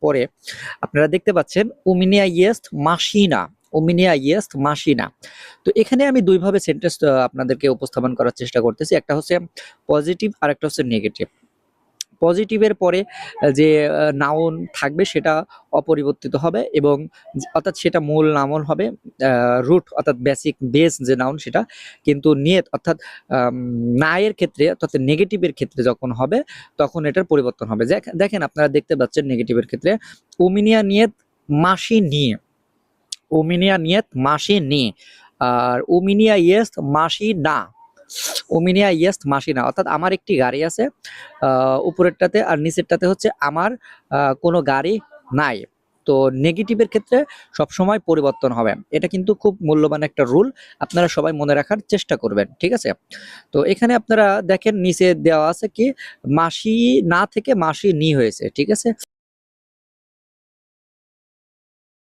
পরে আপনারা দেখতে পাচ্ছেন উমিনিয়া ইয়েস্ট মাসিনা, উমিনিয়া ইয়েস্ট মাসিনা। তো এখানে আমি দুইভাবে সেন্টেন্স আপনাদেরকে উপস্থাপন করার চেষ্টা করতেছি, একটা হচ্ছে পজিটিভ আর একটা হচ্ছে নেগেটিভ। পজিটিভের পরে যে নাউন থাকবে সেটা অপরিবর্তিত হবে এবং অর্থাৎ সেটা মূল নাউন হবে, রুট অর্থাৎ বেস যে নাউন সেটা, কিন্তু নিয়ত অর্থাৎ না এর ক্ষেত্রে অর্থাৎ নেগেটিভের ক্ষেত্রে যখন হবে তখন এটার পরিবর্তন হবে। দেখেন আপনারা দেখতে পাচ্ছেন নেগেটিভের ক্ষেত্রে উমিনিয়া নিয়ত মাসি নিয়ে, উমিনিয়া নিয়ত মাসি নিয়ে, আর উমিনিয়া ইয়েস্ট মাসি না, ওমিনিয়া ইয়েস্ট মাসিনা। অর্থাৎ আমার একটি গাড়ি আছে উপরেরটাতে, আর নিচেরটাতে হচ্ছে আমার কোনো গাড়ি নাই। তো নেগেটিভের ক্ষেত্রে সবসময় পরিবর্তন হবে, এটা কিন্তু খুব মূল্যবান একটা রুল, আপনারা সবাই মনে রাখার চেষ্টা করবেন, ঠিক আছে। তো এখানে আপনারা দেখেন নিচে দেওয়া আছে কি মাসি না থেকে মাসি নি হয়েছে, ঠিক আছে।